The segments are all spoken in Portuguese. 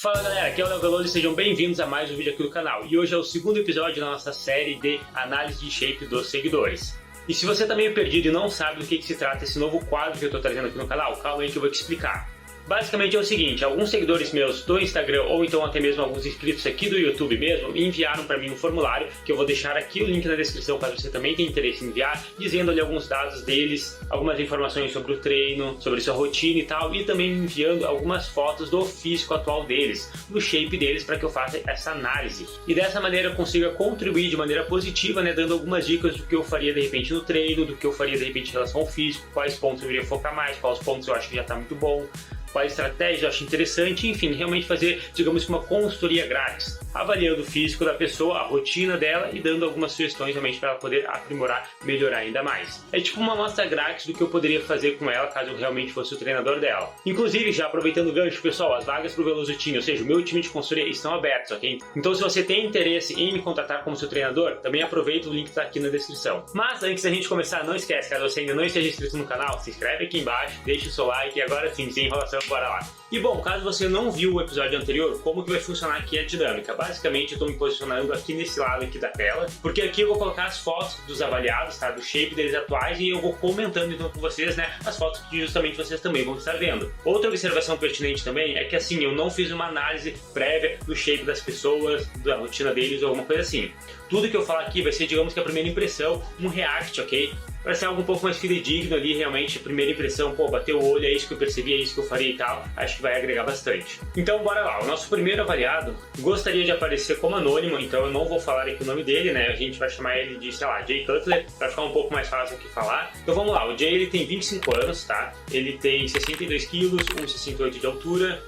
Fala galera, aqui é o Léo Veloso e sejam bem-vindos a mais um vídeo aqui do canal. E hoje é o segundo episódio da nossa série de análise de shape dos seguidores. E se você tá meio perdido e não sabe do que se trata esse novo quadro que eu tô trazendo aqui no canal, calma aí que eu vou te explicar. Basicamente é o seguinte, alguns seguidores meus do Instagram ou então até mesmo alguns inscritos aqui do YouTube mesmo enviaram para mim um formulário que eu vou deixar aqui o link na descrição caso você também tenha interesse em enviar, dizendo ali alguns dados deles, algumas informações sobre o treino, sobre sua rotina e tal, e também enviando algumas fotos do físico atual deles, do shape deles, para que eu faça essa análise. E dessa maneira eu consiga contribuir de maneira positiva, né, dando algumas dicas do que eu faria de repente no treino, do que eu faria de repente em relação ao físico, quais pontos eu iria focar mais, quais pontos eu acho que já está muito bom, quais estratégias eu acho interessante, enfim, realmente fazer, digamos que uma consultoria grátis, avaliando o físico da pessoa, a rotina dela e dando algumas sugestões realmente para ela poder aprimorar, melhorar ainda mais. É tipo uma amostra grátis do que eu poderia fazer com ela caso eu realmente fosse o treinador dela. Inclusive, já aproveitando o gancho, pessoal, as vagas para o Veloso Team, ou seja, o meu time de consultoria estão abertas, ok? Então se você tem interesse em me contratar como seu treinador, também aproveita, o link está aqui na descrição. Mas antes da gente começar, não esquece, caso você ainda não esteja inscrito no canal, se inscreve aqui embaixo, deixa o seu like e agora sim, sem enrolação, bora lá. E bom, caso você não viu o episódio anterior, como que vai funcionar aqui a dinâmica? Basicamente eu estou me posicionando aqui nesse lado aqui da tela, porque aqui eu vou colocar as fotos dos avaliados, tá? Do shape deles atuais, e eu vou comentando então com vocês, né, as fotos que justamente vocês também vão estar vendo. Outra observação pertinente também é que assim, eu não fiz uma análise prévia do shape das pessoas, da rotina deles ou alguma coisa assim. Tudo que eu falar aqui vai ser, digamos que a primeira impressão, um react, ok? Vai ser algo um pouco mais fidedigno ali, realmente, primeira impressão, pô, bateu o olho, é isso que eu percebi, é isso que eu faria e tal, acho que vai agregar bastante. Então bora lá, o nosso primeiro avaliado gostaria de aparecer como anônimo, então eu não vou falar aqui o nome dele, né, a gente vai chamar ele de, sei lá, Jay Cutler, pra ficar um pouco mais fácil aqui falar. Então vamos lá, o Jay ele tem 25 anos, tá, ele tem 62 quilos, 1,68 de altura,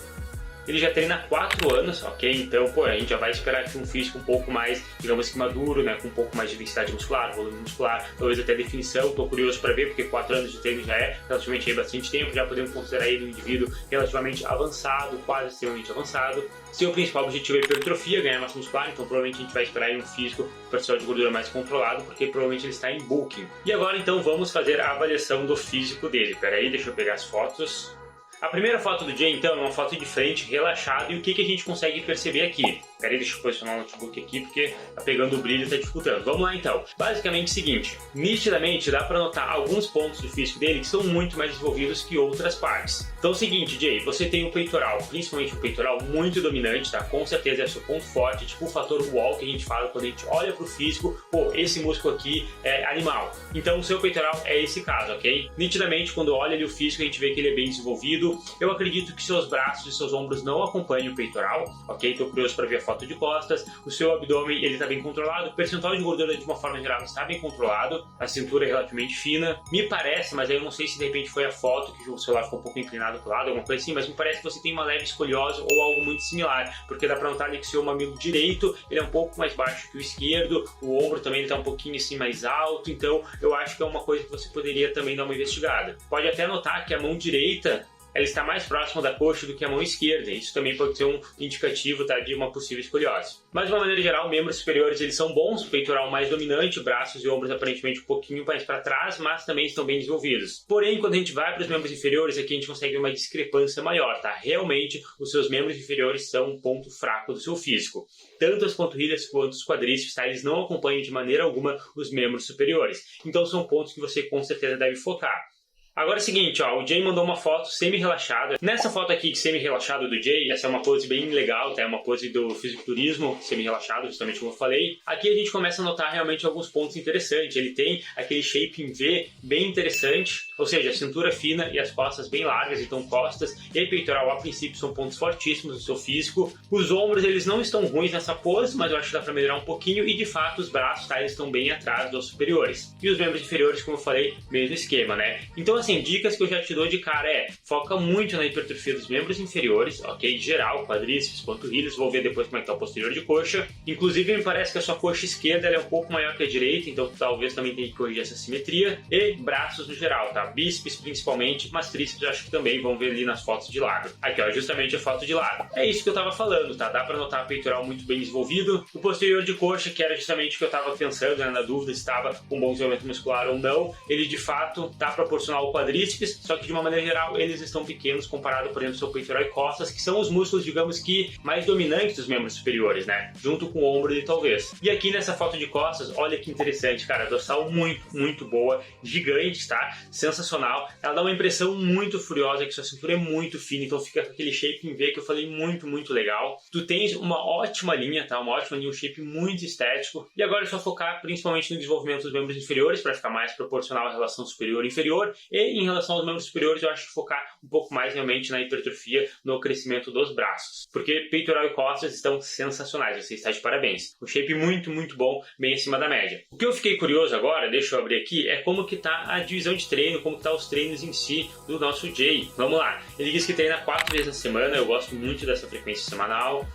ele já treina há 4 anos, ok? Então, pô, a gente já vai esperar aqui um físico um pouco mais, digamos que maduro, né? Com um pouco mais de densidade muscular, volume muscular, talvez até definição. Tô curioso para ver, porque 4 anos de treino já é relativamente bastante tempo, já podemos considerar ele um indivíduo relativamente avançado, quase extremamente avançado. Seu principal objetivo é hipertrofia, ganhar massa muscular, então provavelmente a gente vai esperar aí um físico percentual de gordura mais controlado, porque provavelmente ele está em bulking. E agora então vamos fazer a avaliação do físico dele. Pera aí, deixa eu pegar as fotos. A primeira foto do Jay, então, é uma foto de frente, relaxado, e o que a gente consegue perceber aqui? Peraí, deixa eu posicionar o notebook aqui, porque tá pegando o brilho e tá dificultando. Vamos lá, então. Basicamente o seguinte, nitidamente dá pra notar alguns pontos do físico dele que são muito mais desenvolvidos que outras partes. Então é o seguinte, Jay, você tem o peitoral, principalmente o peitoral muito dominante, tá? Com certeza é o seu ponto forte, tipo o fator wall que a gente fala quando a gente olha pro físico, pô, esse músculo aqui é animal. Então o seu peitoral é esse caso, ok? Nitidamente, quando olha ali o físico, a gente vê que ele é bem desenvolvido. Eu acredito que seus braços e seus ombros não acompanhem o peitoral, ok? Tô curioso para ver a foto de costas. O seu abdômen, ele tá bem controlado. O percentual de gordura, de uma forma geral, está bem controlado. A cintura é relativamente fina. Me parece, mas aí eu não sei se de repente foi a foto que o celular ficou um pouco inclinado pro lado, alguma coisa assim, mas me parece que você tem uma leve escoliose ou algo muito similar, porque dá pra notar ali que o seu mamilo direito, ele é um pouco mais baixo que o esquerdo, o ombro também ele tá um pouquinho assim mais alto, então eu acho que é uma coisa que você poderia também dar uma investigada. Pode até notar que a mão direita ela está mais próxima da coxa do que a mão esquerda. Isso também pode ser um indicativo, tá, de uma possível escoliose. Mas de uma maneira geral, membros superiores eles são bons, peitoral mais dominante, braços e ombros aparentemente um pouquinho mais para trás, mas também estão bem desenvolvidos. Porém, quando a gente vai para os membros inferiores, aqui a gente consegue ver uma discrepância maior, tá? Realmente, os seus membros inferiores são um ponto fraco do seu físico. Tanto as panturrilhas quanto os quadríceps, tá? Eles não acompanham de maneira alguma os membros superiores. Então são pontos que você com certeza deve focar. Agora é o seguinte, ó, o Jay mandou uma foto semi-relaxada. Nessa foto aqui semi-relaxada do Jay, essa é uma pose bem legal, tá? É uma pose do fisiculturismo semi-relaxado, justamente como eu falei. Aqui a gente começa a notar realmente alguns pontos interessantes. Ele tem aquele shape em V bem interessante, ou seja, a cintura fina e as costas bem largas, então costas e peitoral a princípio são pontos fortíssimos do seu físico. Os ombros eles não estão ruins nessa pose, mas eu acho que dá pra melhorar um pouquinho e de fato os braços, tá? Eles estão bem atrás dos superiores. E os membros inferiores, como eu falei, mesmo esquema, né? Então assim, dicas que eu já te dou de cara foca muito na hipertrofia dos membros inferiores, ok? Geral, quadríceps, panturrilhas, vou ver depois como é que tá o posterior de coxa. Inclusive me parece que a sua coxa esquerda ela é um pouco maior que a direita, então talvez também tenha que corrigir essa simetria. E braços no geral, tá? Bíceps principalmente, mas tríceps eu acho que também, vão ver ali nas fotos de lado. Aqui ó, justamente a foto de lado. É isso que eu tava falando, tá? Dá pra notar o peitoral muito bem desenvolvido. O posterior de coxa, que era justamente o que eu tava pensando, né, na dúvida se estava com bom desenvolvimento muscular ou não, ele de fato tá proporcional ao quadríceps, só que de uma maneira geral eles estão pequenos comparado, por exemplo, ao seu peitoral e costas, que são os músculos, digamos que, mais dominantes dos membros superiores, né? Junto com o ombro e talvez. E aqui nessa foto de costas, olha que interessante, cara, dorsal muito boa, gigante, tá? Sensacional. Ela dá uma impressão muito furiosa que sua cintura é muito fina, então fica com aquele shape em V que eu falei muito legal. Tu tens uma ótima linha, tá? Uma ótima linha, um shape muito estético. E agora é só focar principalmente no desenvolvimento dos membros inferiores para ficar mais proporcional à relação superior e inferior. E em relação aos membros superiores, eu acho que focar um pouco mais realmente na hipertrofia, no crescimento dos braços. Porque peitoral e costas estão sensacionais, você está de parabéns. Um shape muito bom, bem acima da média. O que eu fiquei curioso agora, deixa eu abrir aqui, é como que tá a divisão de treino, como que tá os treinos em si do nosso Jay. Vamos lá. Ele diz que treina 4 vezes na semana, eu gosto muito dessa frequência semanal.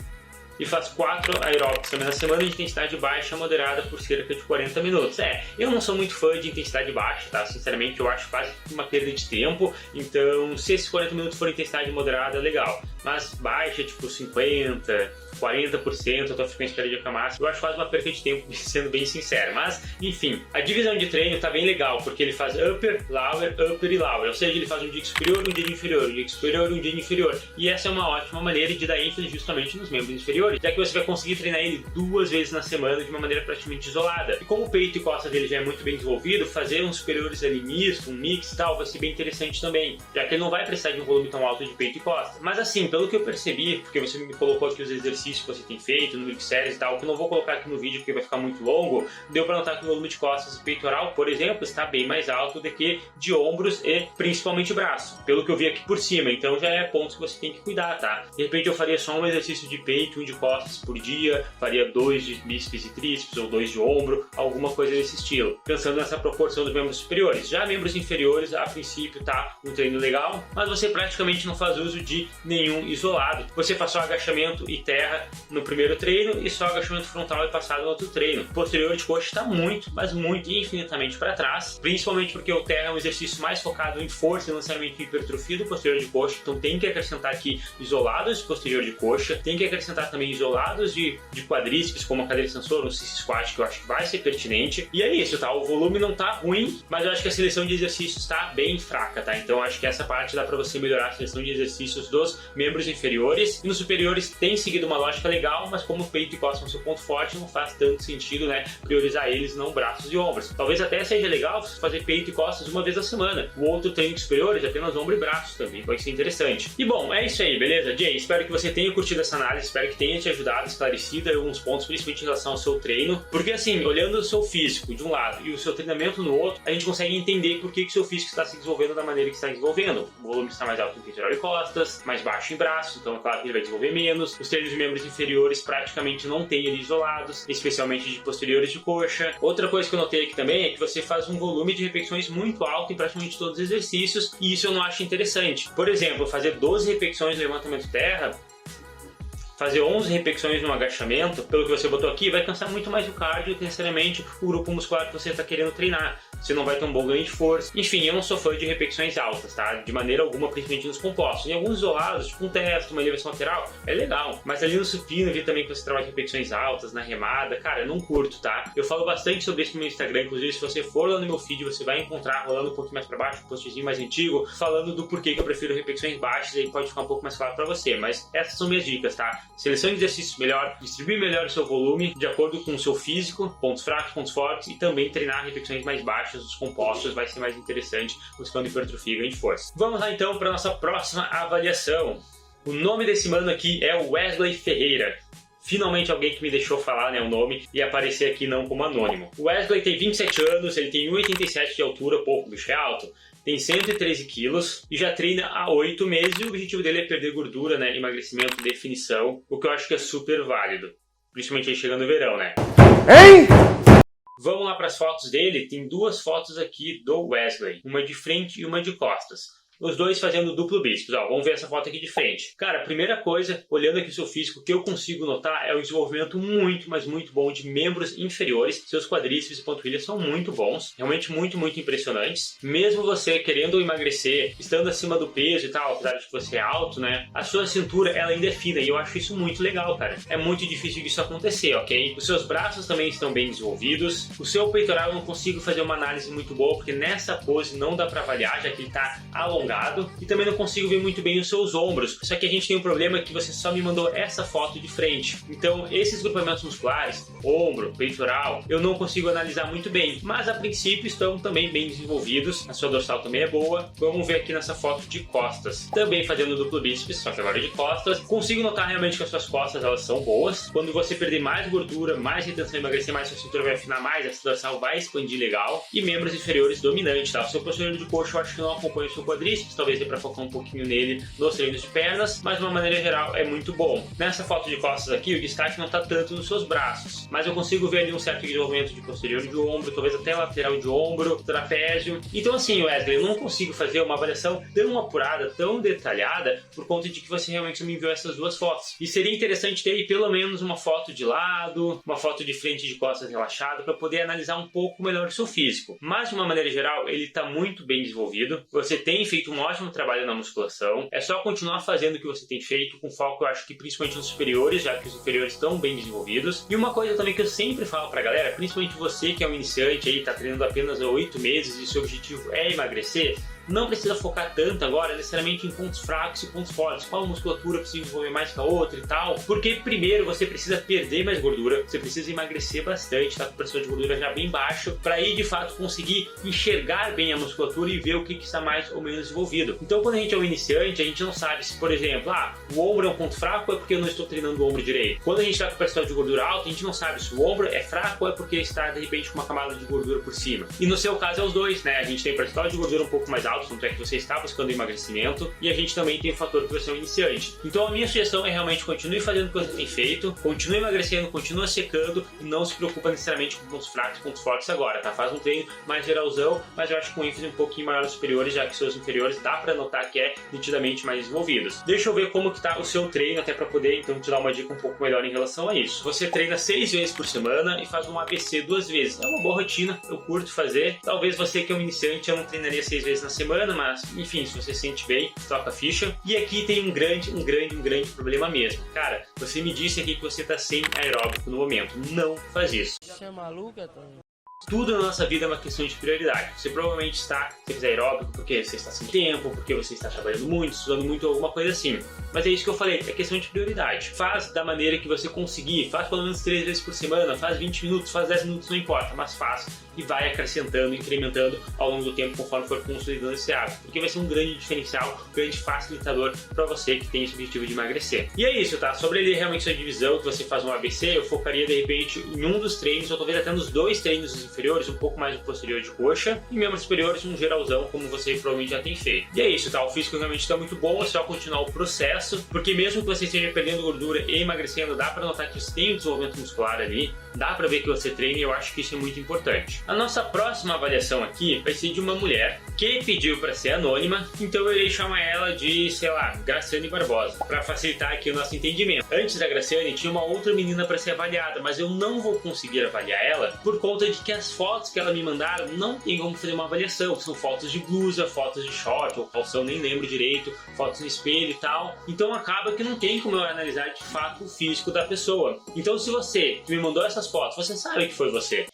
E faz 4 aeróbicos na semana de intensidade baixa moderada por cerca de 40 minutos. Eu não sou muito fã de intensidade baixa, tá? Sinceramente, eu acho quase uma perda de tempo. Então, se esses 40 minutos for intensidade moderada, legal. Mas baixa, tipo 50%, 40% da tua frequência cardíaca máxima, eu acho quase uma perda de tempo, sendo bem sincero. Mas, enfim, a divisão de treino tá bem legal, porque ele faz upper e lower. Ou seja, ele faz um dia superior, um dia inferior, um dia superior, um dia inferior. E essa é uma ótima maneira de dar ênfase justamente nos membros inferiores, já que você vai conseguir treinar ele 2 vezes na semana de uma maneira praticamente isolada. E como o peito e costa dele já é muito bem desenvolvido, fazer uns superiores ali misto, um mix e tal, vai ser bem interessante também, já que ele não vai precisar de um volume tão alto de peito e costa. Mas assim, pelo que eu percebi, porque você me colocou aqui os exercícios que você tem feito, número de séries e tal, que eu não vou colocar aqui no vídeo porque vai ficar muito longo, deu para notar que o volume de costas e peitoral, por exemplo, está bem mais alto do que de ombros e principalmente braço, pelo que eu vi aqui por cima. Então já é pontos que você tem que cuidar, tá? De repente eu faria só um exercício de peito, um de costas por dia, faria 2 de bíceps e tríceps ou 2 de ombro, alguma coisa desse estilo, pensando nessa proporção dos membros superiores. Já membros inferiores, a princípio tá um treino legal, mas você praticamente não faz uso de nenhum isolado. Você faz só agachamento e terra no primeiro treino e só agachamento frontal e passado no outro treino. O posterior de coxa está muito, mas muito infinitamente para trás, principalmente porque o terra é um exercício mais focado em força e não necessariamente em hipertrofia do posterior de coxa, então tem que acrescentar aqui isolados de posterior de coxa, tem que acrescentar também isolados de quadríceps, como a cadeira extensora, o sissy squat, que eu acho que vai ser pertinente. E é isso, tá? O volume não tá ruim, mas eu acho que a seleção de exercícios está bem fraca, tá? Então eu acho que essa parte dá para você melhorar a seleção de exercícios dos membros inferiores. E nos superiores tem seguido uma lógica legal, mas como o peito e costas são seu ponto forte, não faz tanto sentido, né, priorizar eles, não braços e ombros. Talvez até seja legal você fazer peito e costas uma vez na semana. O outro treino de superiores é apenas ombro e braços também, pode ser interessante. E bom, é isso aí, beleza? Jay, espero que você tenha curtido essa análise, espero que tenha te ajudado, esclarecido alguns pontos, principalmente em relação ao seu treino, porque assim, olhando o seu físico de um lado e o seu treinamento no outro, a gente consegue entender por que o seu físico está se desenvolvendo da maneira que está desenvolvendo. O volume está mais alto em peitoral e costas, mais baixo em braços, então é claro que ele vai desenvolver menos. Os treinos de membros inferiores praticamente não tem eles isolados, especialmente de posteriores de coxa. Outra coisa que eu notei aqui também é que você faz um volume de repetições muito alto em praticamente todos os exercícios, e isso eu não acho interessante. Por exemplo, fazer 12 repetições no levantamento terra, fazer 11 repetições no agachamento, pelo que você botou aqui, vai cansar muito mais o cardio do que necessariamente o grupo muscular que você está querendo treinar. Você não vai ter um bom ganho de força. Enfim, eu não sou fã de repetições altas, tá? De maneira alguma, principalmente nos compostos. Em alguns isolados, tipo um teste, uma elevação lateral, é legal. Mas ali no supino, eu vi também que você trabalha repetições altas, na remada. Cara, eu não curto, tá? Eu falo bastante sobre isso no meu Instagram. Inclusive, se você for lá no meu feed, você vai encontrar rolando um pouquinho mais pra baixo, um postzinho mais antigo, falando do porquê que eu prefiro repetições baixas. E aí pode ficar um pouco mais claro pra você. Mas essas são minhas dicas, tá? Seleção de exercícios melhor, distribuir melhor o seu volume, de acordo com o seu físico, pontos fracos, pontos fortes, e também treinar repetições mais baixas dos compostos vai ser mais interessante, buscando hipertrofia e ganho de força. Vamos lá então para a nossa próxima avaliação. O nome desse mano aqui é Wesley Ferreira. Finalmente alguém que me deixou falar, né, o nome e aparecer aqui não como anônimo. O Wesley tem 27 anos, ele tem 1,87 de altura, pouco, bicho é alto. Tem 113 quilos e já treina há 8 meses e o objetivo dele é perder gordura, né, emagrecimento, definição, o que eu acho que é super válido. Principalmente aí chegando no verão, né? Hein? Vamos lá para as fotos dele, tem 2 fotos aqui do Wesley, uma de frente e uma de costas. os dois fazendo duplo bíceps. Ó, vamos ver essa foto aqui de frente. Cara, a primeira coisa, olhando aqui o seu físico, que eu consigo notar é o desenvolvimento muito, mas muito bom de membros inferiores. Seus quadríceps e panturrilhas são muito bons, realmente muito, muito impressionantes. Mesmo você querendo emagrecer, estando acima do peso e tal, apesar de que você é alto, né? A sua cintura, ela ainda é fina e eu acho isso muito legal, cara. É muito difícil disso acontecer, ok? Os seus braços também estão bem desenvolvidos. O seu peitoral eu não consigo fazer uma análise muito boa, porque nessa pose não dá pra avaliar, já que ele tá alongado. E também não consigo ver muito bem os seus ombros. Só que a gente tem um problema que você só me mandou essa foto de frente. Então, esses grupamentos musculares, ombro, peitoral, eu não consigo analisar muito bem. Mas a princípio estão também bem desenvolvidos. A sua dorsal também é boa. Vamos ver aqui nessa foto de costas. Também fazendo duplo bíceps, só que agora de costas. Consigo notar realmente que as suas costas, elas são boas. Quando você perder mais gordura, mais retenção e emagrecer mais, sua cintura vai afinar mais, essa dorsal vai expandir legal. E membros inferiores dominante, tá? O seu posterior de coxa eu acho que não acompanha o seu quadríceps, talvez dê pra focar um pouquinho nele nos treinos de pernas, mas de uma maneira geral é muito bom. Nessa foto de costas aqui, o destaque não tá tanto nos seus braços, mas eu consigo ver ali um certo desenvolvimento de posterior de ombro, talvez até lateral de ombro, trapézio. Então assim, Wesley, eu não consigo fazer uma avaliação tão apurada, tão detalhada, por conta de que você realmente me enviou essas duas fotos. E seria interessante ter aí pelo menos uma foto de lado, uma foto de frente de costas relaxado, para poder analisar um pouco melhor o seu físico. Mas de uma maneira geral, ele está muito bem desenvolvido. Você tem feito um ótimo trabalho na musculação. É só continuar fazendo o que você tem feito, com foco, eu acho que principalmente nos superiores, já que os inferiores estão bem desenvolvidos. E uma coisa também que eu sempre falo pra galera, principalmente você que é um iniciante aí, tá treinando apenas há 8 meses e seu objetivo é emagrecer, não precisa focar tanto agora necessariamente em pontos fracos e pontos fortes, qual musculatura precisa desenvolver mais que a outra e tal, porque primeiro você precisa perder mais gordura, você precisa emagrecer bastante, tá com pressão de gordura já bem baixo, para aí de fato conseguir enxergar bem a musculatura e ver o que está mais ou menos desenvolvido. Então quando a gente é um iniciante, a gente não sabe se, por exemplo, o ombro é um ponto fraco ou é porque eu não estou treinando o ombro direito. Quando a gente está com pressão de gordura alta, a gente não sabe se o ombro é fraco ou é porque está de repente com uma camada de gordura por cima. E no seu caso é os dois, né? A gente tem percentual de gordura um pouco mais alto, tanto é que você está buscando emagrecimento, e a gente também tem o fator que você é um iniciante. Então a minha sugestão é realmente continue fazendo o que você tem feito, continue emagrecendo, continue secando e não se preocupa necessariamente com pontos fracos e pontos fortes agora, tá? Faz um treino mais geralzão, mas eu acho que com ênfase um pouquinho maior nos superiores, já que seus inferiores dá pra notar que é nitidamente mais desenvolvidos. Deixa eu ver como que tá o seu treino, até pra poder então te dar uma dica um pouco melhor em relação a isso. Você treina 6 vezes por semana e faz um ABC 2 vezes. É uma boa rotina, eu curto fazer. Talvez você que é um iniciante, eu não treinaria 6 vezes na semana, mas enfim, se você se sente bem, toca a ficha. E aqui tem um grande problema mesmo. Cara, você me disse aqui que você tá sem aeróbico no momento. Não faz isso. Você é maluco, Antônio? Tudo na nossa vida é uma questão de prioridade. Você provavelmente está, se fizer aeróbico, porque você está sem tempo, porque você está trabalhando muito, estudando muito, alguma coisa assim. Mas é isso que eu falei, é questão de prioridade. Faz da maneira que você conseguir, faz pelo menos 3 vezes por semana, faz 20 minutos, faz 10 minutos, não importa, mas faz e vai acrescentando, incrementando ao longo do tempo conforme for consolidando esse hábito. Porque vai ser um grande diferencial, um grande facilitador para você que tem esse objetivo de emagrecer. E é isso, tá? Sobre ele realmente sua divisão, que você faz um ABC, eu focaria de repente em um dos treinos, ou talvez até nos 2 treinos inferiores, um pouco mais no posterior de coxa, e membros superiores um geralzão, como você provavelmente já tem feito. E é isso, tá? O físico realmente está muito bom, é só continuar o processo, porque mesmo que você esteja perdendo gordura e emagrecendo, dá para notar que você tem um desenvolvimento muscular ali, dá para ver que você treina, e eu acho que isso é muito importante. A nossa próxima avaliação aqui vai ser de uma mulher que pediu para ser anônima, então eu irei chamar ela de, sei lá, Graciane Barbosa, para facilitar aqui o nosso entendimento. Antes da Graciane tinha uma outra menina para ser avaliada, mas eu não vou conseguir avaliar ela por conta de que as fotos que ela me mandaram não tem como fazer uma avaliação. São fotos de blusa, fotos de short ou calção, nem lembro direito, fotos no espelho e tal. Então acaba que não tem como eu analisar de fato o físico da pessoa. Então se você me mandou essas fotos, você sabe que foi você.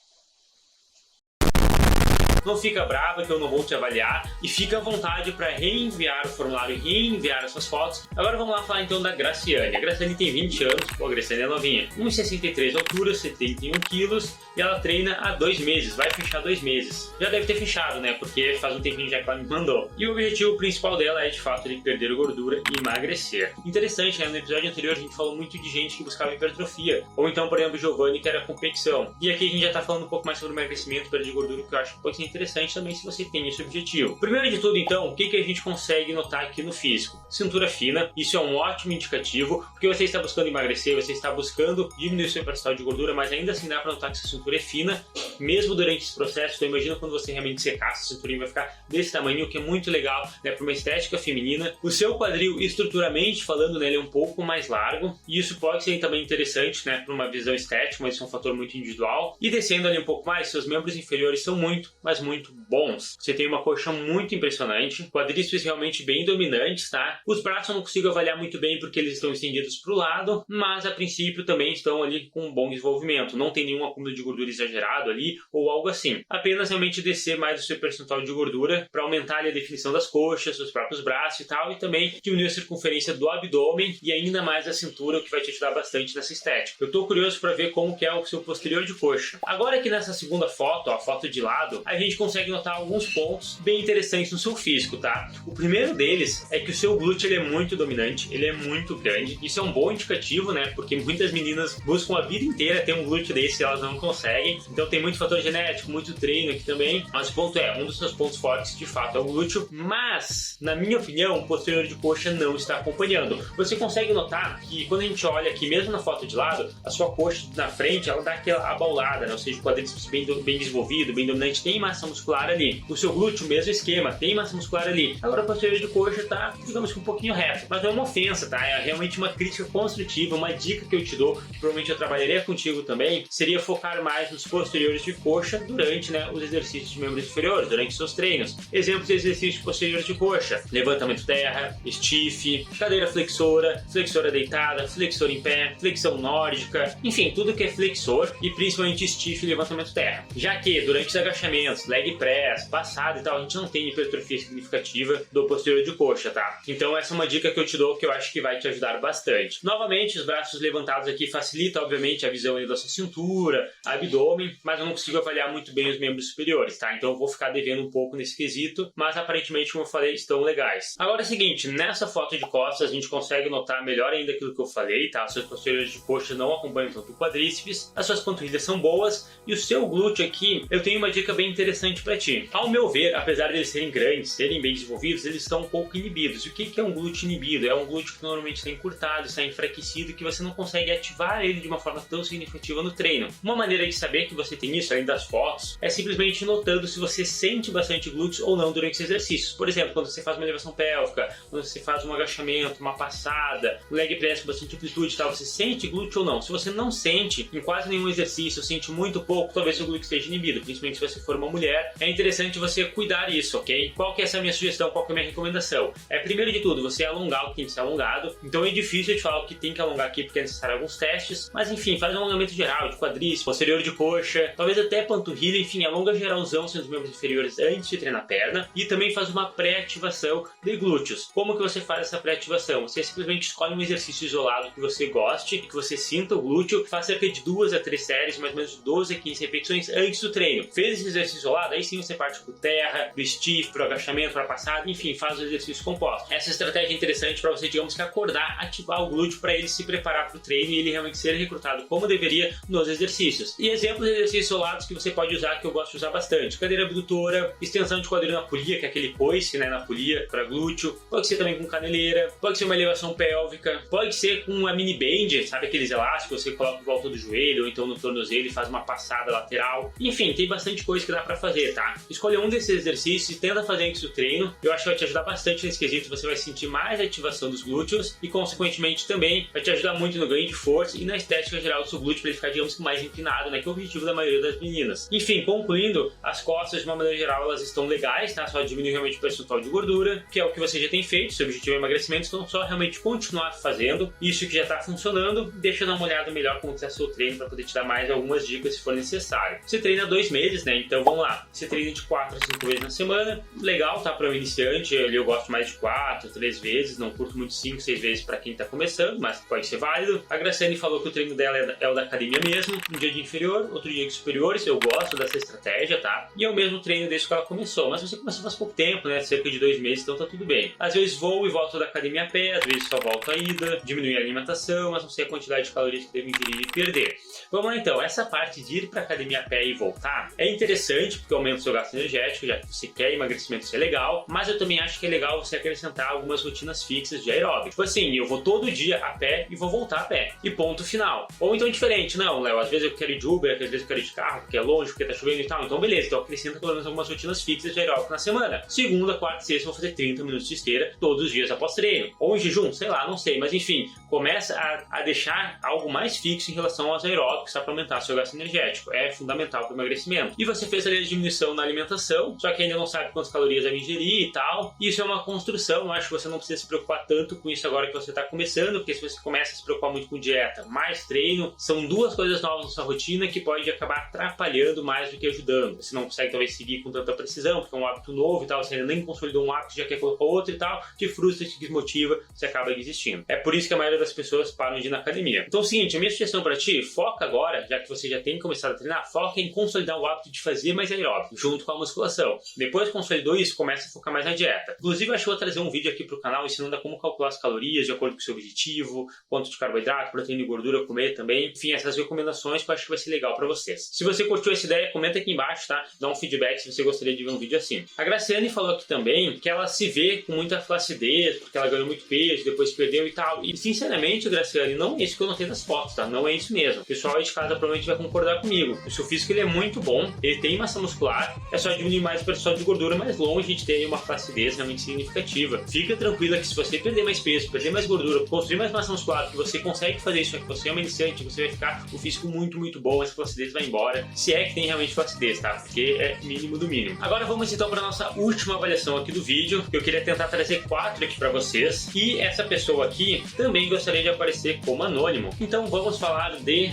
Não fica brava que eu não vou te avaliar e fica à vontade para reenviar o formulário e reenviar as suas fotos. Agora vamos lá falar então da Graciane. A Graciane tem 20 anos, a Graciane é novinha, 1,63 de altura, 71 quilos e ela treina há 2 meses, vai fechar 2 meses. Já deve ter fechado, né, porque faz um tempinho já que ela me mandou. E o objetivo principal dela é de fato de perder gordura e emagrecer. Interessante, né, no episódio anterior a gente falou muito de gente que buscava hipertrofia, ou então, por exemplo, Giovanni, que era competição. E aqui a gente já tá falando um pouco mais sobre emagrecimento, perda de gordura, que eu acho que pode ser interessante também se você tem esse objetivo. Primeiro de tudo, então, o que a gente consegue notar aqui no físico? Cintura fina, isso é um ótimo indicativo, porque você está buscando emagrecer, você está buscando diminuir o seu percentual de gordura, mas ainda assim dá para notar que essa cintura é fina, mesmo durante esse processo. Então imagina quando você realmente secar, essa cinturinha vai ficar desse tamanho, que é muito legal, né, para uma estética feminina. O seu quadril, estruturalmente falando, né, ele é um pouco mais largo, e isso pode ser também interessante, né, para uma visão estética, mas isso é um fator muito individual. E descendo ali um pouco mais, seus membros inferiores são muito, mas muito bons. Você tem uma coxa muito impressionante, quadríceps realmente bem dominantes, tá? Os braços eu não consigo avaliar muito bem porque eles estão estendidos para o lado, mas a princípio também estão ali com um bom desenvolvimento. Não tem nenhum acúmulo de gordura exagerado ali ou algo assim. Apenas realmente descer mais o seu percentual de gordura para aumentar ali a definição das coxas, dos próprios braços e tal, e também diminuir a circunferência do abdômen e ainda mais a cintura, o que vai te ajudar bastante nessa estética. Eu estou curioso para ver como que é o seu posterior de coxa. Agora aqui nessa segunda foto, ó, a foto de lado, a gente consegue notar alguns pontos bem interessantes no seu físico, tá? O primeiro deles é que o seu glúteo ele é muito dominante, ele é muito grande. Isso é um bom indicativo, né? Porque muitas meninas buscam a vida inteira ter um glúteo desse e elas não conseguem. Então tem muito fator genético, muito treino aqui também. Mas o ponto é, um dos seus pontos fortes de fato é o glúteo. Mas, na minha opinião, o posterior de coxa não está acompanhando. Você consegue notar que quando a gente olha aqui, mesmo na foto de lado, a sua coxa na frente, ela dá aquela abaulada, né? Ou seja, o quadríceps bem desenvolvido, bem dominante, tem massa muscular ali. O seu glúteo, mesmo esquema, tem massa muscular ali. Agora o posterior de coxa tá, digamos que um pouquinho reto. Mas não é uma ofensa, tá? É realmente uma crítica construtiva, uma dica que eu te dou, provavelmente eu trabalharia contigo também, seria focar mais nos posteriores de coxa durante, né, os exercícios de membros inferiores, durante seus treinos. Exemplos de exercícios posteriores de coxa: levantamento terra, stiff, cadeira flexora, flexora deitada, flexor em pé, flexão nórdica, enfim, tudo que é flexor e principalmente stiff e levantamento terra. Já que durante os agachamentos, leg press, passada e tal, a gente não tem hipertrofia significativa do posterior de coxa, tá? Então essa é uma dica que eu te dou que eu acho que vai te ajudar bastante. Novamente, os braços levantados aqui facilita, obviamente, a visão da sua cintura, abdômen, mas eu não consigo avaliar muito bem os membros superiores, tá? Então eu vou ficar devendo um pouco nesse quesito, mas aparentemente, como eu falei, estão legais. Agora é o seguinte, nessa foto de costas a gente consegue notar melhor ainda aquilo que eu falei, tá? Os seus posteriores de coxa não acompanham tanto o quadríceps, as suas panturrilhas são boas e o seu glúteo aqui, eu tenho uma dica bem interessante para ti. Ao meu ver, apesar de eles serem grandes, serem bem desenvolvidos, eles estão um pouco inibidos. E o que é um glúteo inibido? É um glúteo que normalmente está encurtado, está enfraquecido e que você não consegue ativar ele de uma forma tão significativa no treino. Uma maneira de saber que você tem isso, além das fotos, é simplesmente notando se você sente bastante glúteos ou não durante os exercícios. Por exemplo, quando você faz uma elevação pélvica, quando você faz um agachamento, uma passada, um leg press com bastante amplitude e tal, você sente glúteo ou não? Se você não sente em quase nenhum exercício, sente muito pouco, talvez o glúteo esteja inibido, principalmente se você for uma mulher. É interessante você cuidar disso, ok? Qual que é essa minha sugestão? Qual que é a minha recomendação? Primeiro de tudo, você alongar o que tem que ser alongado. Então é difícil de falar o que tem que alongar aqui porque é necessário alguns testes, mas enfim, faz um alongamento geral de quadríceps, posterior de coxa, talvez até panturrilha, enfim, alonga geralzão seus membros inferiores antes de treinar a perna e também faz uma pré-ativação de glúteos. Como que você faz essa pré-ativação? Você simplesmente escolhe um exercício isolado que você goste, que você sinta o glúteo, faz cerca de 2 a 3 séries, mais ou menos 12 a 15 repetições antes do treino. Fez esse exercício isolado, aí sim você parte pro terra, do stiff, pro agachamento, pra passada, enfim, faz o exercício composto. Essa estratégia é interessante para você, digamos que acordar, ativar o glúteo para ele se preparar pro treino e ele realmente ser recrutado como deveria nos exercícios. E exemplos de exercícios isolados que você pode usar, que eu gosto de usar bastante: cadeira abdutora, extensão de quadril na polia, que é aquele coice, né, na polia para glúteo, pode ser também com caneleira, pode ser uma elevação pélvica, pode ser com uma mini band, sabe aqueles elásticos que você coloca em volta do joelho ou então no tornozelo e faz uma passada lateral. Enfim, tem bastante coisa que dá para fazer, tá? Escolha um desses exercícios e tenta fazer antes do treino. Eu acho que vai te ajudar bastante nesse quesito, você vai sentir mais ativação dos glúteos e consequentemente também vai te ajudar muito no ganho de força e na estética geral do seu glúteo para ele ficar, digamos que, mais empinado, né, que é o objetivo da maioria das meninas. Enfim, concluindo, as costas de uma maneira geral elas estão legais, tá? Só diminuir realmente o percentual de gordura, que é o que você já tem feito, seu objetivo é emagrecimento, então só realmente continuar fazendo isso que já está funcionando. Deixa eu dar uma olhada melhor como está seu treino para poder te dar mais algumas dicas se for necessário. Você treina 2 meses, né? Então vamos lá. Você treina de 4 a 5 vezes na semana. Legal, tá? Para um iniciante, eu gosto mais de 4, 3 vezes, não curto muito 5, 6 vezes para quem está começando, mas pode ser válido. A Graciane falou que o treino dela é o da academia mesmo, um dia de inferior, outro dia de superiores. Eu gosto dessa estratégia, tá? E é o mesmo treino desde que ela começou, mas você começou faz pouco tempo, né? Cerca de 2 meses, então tá tudo bem. Às vezes vou e volto da academia a pé, às vezes só volto a ida, diminui a alimentação, mas não sei a quantidade de calorias que devo ingerir e perder. Vamos lá então, essa parte de ir para academia a pé e voltar é interessante porque aumenta o seu gasto energético, já que você quer emagrecimento, isso é legal, mas eu também acho que é legal você acrescentar algumas rotinas fixas de aeróbico. Tipo assim, eu vou todo dia a pé e vou voltar a pé, e ponto final. Ou então diferente, não, Léo, às vezes eu quero ir de Uber, às vezes eu quero ir de carro, porque é longe, porque tá chovendo e tal, então beleza, então acrescenta pelo menos algumas rotinas fixas de aeróbico na semana. Segunda, quarta e sexta eu vou fazer 30 minutos de esteira todos os dias após treino. Ou em jejum, sei lá, não sei, mas enfim, começa a deixar algo mais fixo em relação aos aeróbicos para aumentar seu gasto energético. É fundamental para o emagrecimento. E você fez ali a diminuição na alimentação, só que ainda não sabe quantas calorias vai ingerir e tal. Isso é uma construção, eu acho que você não precisa se preocupar tanto com isso agora que você está começando, porque se você começa a se preocupar muito com dieta, mais treino, são duas coisas novas na sua rotina que pode acabar atrapalhando mais do que ajudando. Você não consegue talvez seguir com tanta precisão, porque é um hábito novo e tal, você ainda nem consolidou um hábito, já quer colocar outro e tal, te frustra, te desmotiva, você acaba desistindo. É por isso que a maioria das pessoas param de ir na academia. Então é o seguinte, a minha sugestão para ti, foca agora, já que você já tem começado a treinar, foca em consolidar o hábito de fazer mais aeróbico, junto com a musculação. Depois que consolidou isso, começa a focar mais na dieta. Inclusive, eu acho que vou trazer um vídeo aqui pro canal ensinando a como calcular as calorias de acordo com o seu objetivo, quanto de carboidrato, proteína e gordura comer também. Enfim, essas recomendações que eu acho que vai ser legal para vocês. Se você curtiu essa ideia, comenta aqui embaixo, tá? Dá um feedback se você gostaria de ver um vídeo assim. A Graciane falou aqui também que ela se vê com muita flacidez, porque ela ganhou muito peso, depois perdeu e tal. E sinceramente, Graciane, não é isso que eu notei das fotos, tá? Não é isso mesmo. O pessoal aí de casa provavelmente vai concordar comigo. O seu físico ele é muito bom, ele tem massa muscular, é só diminuir mais o percentual de gordura, mais longe de ter uma flacidez realmente significativa. Fica tranquila que se você perder mais peso, perder mais gordura, construir mais massa muscular, que você consegue fazer isso, que você é uma iniciante, você vai ficar com o físico muito, muito bom, essa flacidez vai embora, se é que tem realmente flacidez, tá? Porque é mínimo do mínimo. Agora vamos então para a nossa última avaliação aqui do vídeo. Eu queria tentar trazer 4 aqui para vocês, e essa pessoa aqui também gostaria de aparecer como anônimo. Então vamos falar de...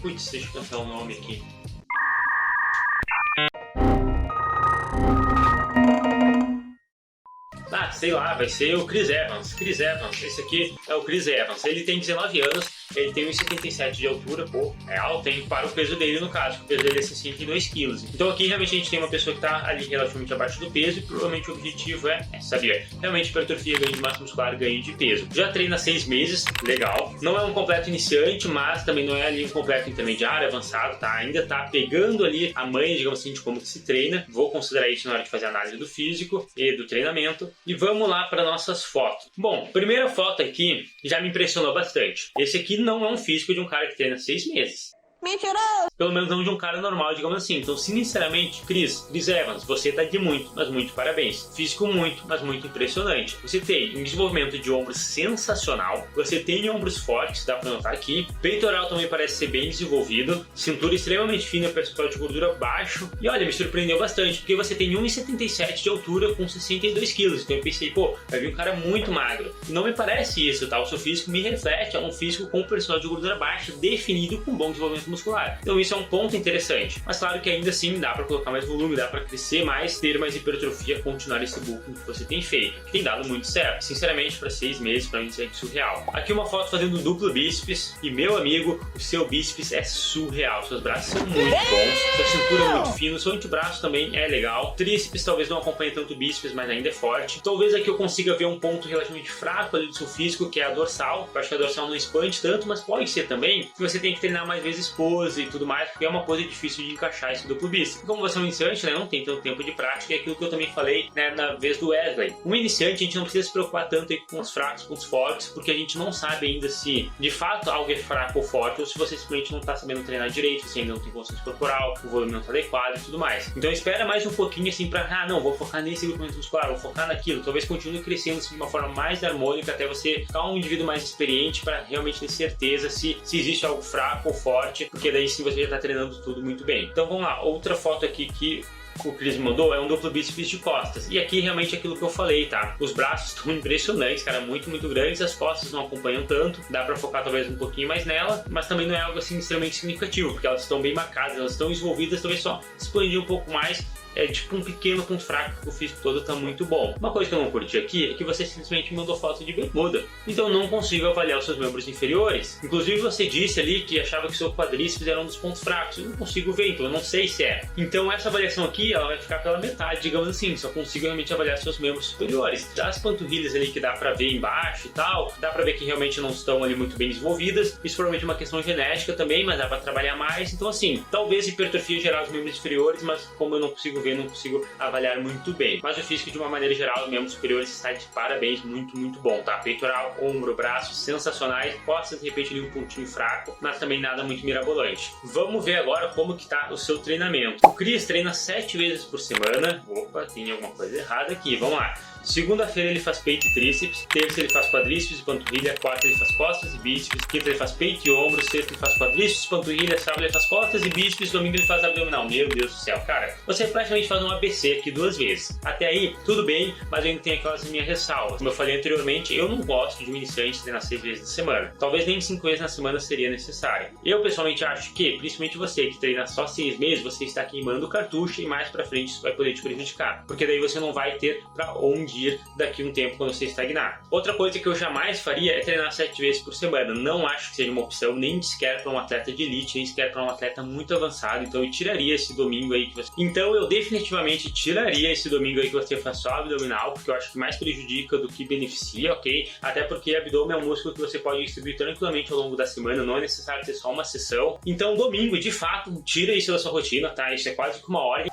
Putz, deixa eu cantar o nome aqui. Ah, sei lá, vai ser o Chris Evans. Chris Evans, esse aqui é o Chris Evans. Ele tem 19 anos, ele tem 1,77 de altura, pô, é alto, hein? Para o peso dele no caso, o peso dele é 62 quilos. Então aqui realmente a gente tem uma pessoa que está ali relativamente abaixo do peso e provavelmente o objetivo é sabia, realmente hipertrofia, ganho de massa muscular, ganho de peso. Já treina 6 meses, legal. Não é um completo iniciante, mas também não é ali um completo intermediário, avançado, tá? Ainda tá pegando ali a manha, digamos assim, de como que se treina. Vou considerar isso na hora de fazer a análise do físico e do treinamento. E vamos lá para nossas fotos. Bom, primeira foto aqui já me impressionou bastante. Esse aqui não é um físico de um cara que treina 6 meses. Mentiroso! Pelo menos não de um cara normal, digamos assim. Então, sinceramente, Chris Evans, você tá de muito, mas muito parabéns. Físico muito, mas muito impressionante. Você tem um desenvolvimento de ombros sensacional. Você tem ombros fortes, dá pra notar aqui. Peitoral também parece ser bem desenvolvido. Cintura extremamente fina, percentual de gordura baixo. E olha, me surpreendeu bastante, porque você tem 1,77 de altura com 62 quilos. Então eu pensei, pô, vai vir um cara muito magro. Não me parece isso, tá? O seu físico me reflete, é um físico com percentual de gordura baixo, definido com bom desenvolvimento muscular. Então isso é um ponto interessante. Mas claro que ainda assim dá para colocar mais volume, dá para crescer mais, ter mais hipertrofia, continuar esse bulking que você tem feito, que tem dado muito certo. Sinceramente, para 6 meses, para mim isso é surreal. Aqui uma foto fazendo duplo bíceps e meu amigo, o seu bíceps é surreal. Seus braços são muito bons, sua cintura é muito fina, seu antebraço também é legal. Tríceps talvez não acompanhe tanto o bíceps, mas ainda é forte. Talvez aqui eu consiga ver um ponto relativamente fraco ali do seu físico, que é a dorsal. Eu acho que a dorsal não expande tanto, mas pode ser também que você tem que treinar mais vezes pose e tudo mais, porque é uma pose difícil de encaixar esse duplo bíceps. Como você é um iniciante, né, não tem tanto tempo de prática, é aquilo que eu também falei, né, na vez do Wesley. Um iniciante, a gente não precisa se preocupar tanto aí com os fracos, com os fortes, porque a gente não sabe ainda se de fato algo é fraco ou forte, ou se você simplesmente não está sabendo treinar direito, se ainda não tem consciência corporal, o volume não está adequado e tudo mais. Então espera mais um pouquinho assim para, não, vou focar nesse grupamento muscular, vou focar naquilo, talvez continue crescendo assim, de uma forma mais harmônica até você ficar um indivíduo mais experiente para realmente ter certeza se existe algo fraco ou forte, porque daí sim você já está treinando tudo muito bem. Então vamos lá, outra foto aqui que o Chris mandou é um duplo bíceps de costas. E aqui realmente é aquilo que eu falei, tá? Os braços estão impressionantes, cara, muito, muito grandes. As costas não acompanham tanto. Dá pra focar talvez um pouquinho mais nela, mas também não é algo assim extremamente significativo, porque elas estão bem marcadas, elas estão desenvolvidas, talvez só expandir um pouco mais. é tipo um pequeno ponto fraco, que o físico todo tá muito bom. Uma coisa que eu não curti aqui é que você simplesmente me mandou foto de bermuda, então eu não consigo avaliar os seus membros inferiores. Inclusive você disse ali que achava que seu quadríceps era um dos pontos fracos, eu não consigo ver, então eu não sei se é. Então essa avaliação aqui, ela vai ficar pela metade, digamos assim, só consigo realmente avaliar seus membros superiores. As panturrilhas ali que dá pra ver embaixo e tal, dá pra ver que realmente não estão ali muito bem desenvolvidas, isso provavelmente é uma questão genética também, mas dá pra trabalhar mais, então assim, talvez hipertrofia geral dos membros inferiores, mas como eu não consigo ver, não consigo avaliar muito bem. Mas o físico de uma maneira geral, os membros superiores está de parabéns, muito bom, tá? Peitoral, ombro, braços, sensacionais, costas de repente ali um pontinho fraco, mas também nada muito mirabolante. Vamos ver agora como que tá o seu treinamento. O Cris treina 7 vezes por semana. Opa, tem alguma coisa errada aqui, vamos lá. Segunda-feira ele faz peito e tríceps, terça ele faz quadríceps e panturrilha, quarta ele faz costas e bíceps, quinta ele faz peito e ombro, sexta ele faz quadríceps, panturrilha, sábado ele faz costas e bíceps, domingo ele faz abdominal. Meu Deus do céu, cara, você praticamente faz um ABC aqui 2 vezes. Até aí, tudo bem, mas ainda tem aquelas minhas ressalvas. Como eu falei anteriormente, eu não gosto de um iniciante treinar 6 vezes na semana. Talvez nem 5 vezes na semana seria necessário. Eu pessoalmente acho que, principalmente você que treina só 6 meses, você está queimando o cartucho e mais pra frente isso vai poder te prejudicar. Porque daí você não vai ter pra onde ir daqui a um tempo quando você estagnar. Outra coisa que eu jamais faria é treinar 7 vezes por semana. Não acho que seja uma opção nem sequer para um atleta de elite, nem sequer para um atleta muito avançado. Então eu tiraria esse domingo aí que você... Então eu definitivamente tiraria esse domingo aí que você faz só abdominal, porque eu acho que mais prejudica do que beneficia, ok? Até porque abdômen é um músculo que você pode distribuir tranquilamente ao longo da semana, não é necessário ter só uma sessão. Então domingo, de fato, tira isso da sua rotina, tá? Isso é quase que uma hora.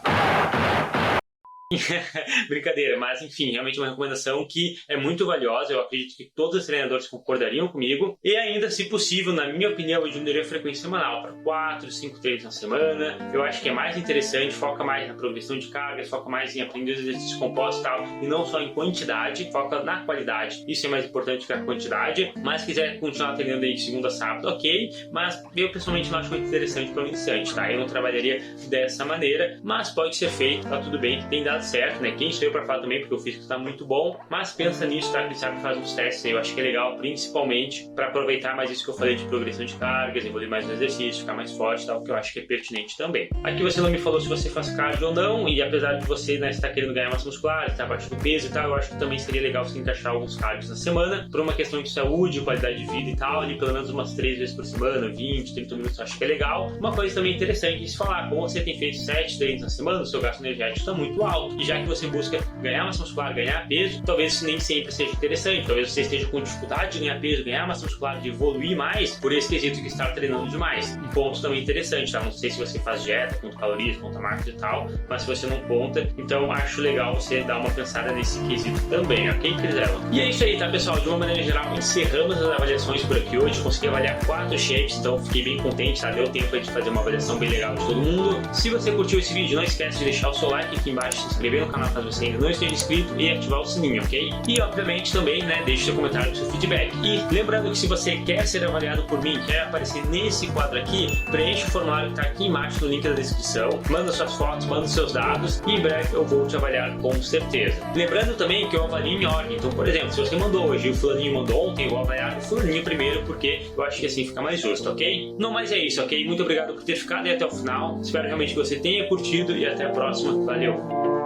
Brincadeira, mas enfim, realmente uma recomendação que é muito valiosa, eu acredito que todos os treinadores concordariam comigo, e ainda, se possível, na minha opinião, eu diminuiria a frequência semanal para 4, 5 treinos na semana. Eu acho que é mais interessante, foca mais na progressão de cargas, foca mais em aprender os exercícios compostos e tal, e não só em quantidade, foca na qualidade, isso é mais importante que a quantidade. Mas se quiser continuar treinando aí de segunda a sábado, ok, mas eu pessoalmente não acho muito interessante para o iniciante, tá? Eu não trabalharia dessa maneira, mas pode ser feito, tá tudo bem, tem dado certo, né? Quem saiu pra falar também, porque o físico está muito bom, mas pensa nisso, tá? Quem sabe faz uns testes aí, eu acho que é legal, principalmente para aproveitar mais isso que eu falei de progressão de cargas, evoluir mais no exercício, ficar mais forte, tal, que eu acho que é pertinente também. Aqui você não me falou se você faz cardio ou não, e apesar de você, né, estar querendo ganhar massa muscular, estar abaixo do peso e tal, eu acho que também seria legal você encaixar alguns cardios na semana, por uma questão de saúde, qualidade de vida e tal, ali pelo menos umas 3 vezes por semana, 20, 30 minutos, eu acho que é legal. Uma coisa também interessante de se falar, como você tem feito 7 treinos na semana, o seu gasto energético está muito alto, e já que você busca ganhar massa muscular, ganhar peso, talvez isso nem sempre seja interessante, talvez você esteja com dificuldade de ganhar peso, ganhar massa muscular, de evoluir mais, por esse quesito que está treinando demais. Um ponto também interessante, tá? Não sei se você faz dieta, conta calorias, conta macros e tal, mas se você não conta, então acho legal você dar uma pensada nesse quesito também, ok, Crisela? E é isso aí, tá, pessoal? De uma maneira geral, encerramos as avaliações por aqui hoje, consegui avaliar 4 shapes, então fiquei bem contente, tá? Deu tempo de fazer uma avaliação bem legal de todo mundo. Se você curtiu esse vídeo, não esquece de deixar o seu like aqui embaixo, se inscrever no canal caso você ainda não esteja inscrito e ativar o sininho, ok? E obviamente também, né, deixe seu comentário com seu feedback. E lembrando que se você quer ser avaliado por mim, quer aparecer nesse quadro aqui, preencha o formulário que está aqui embaixo no link da descrição, manda suas fotos, manda seus dados e em breve eu vou te avaliar com certeza. Lembrando também que eu avalio em ordem, então por exemplo, se você mandou hoje e o fulaninho mandou ontem, eu vou avaliar o fulaninho primeiro porque eu acho que assim fica mais justo, ok? Não, mas é isso, ok? Muito obrigado por ter ficado aí até o final, espero realmente que você tenha curtido e até a próxima, valeu!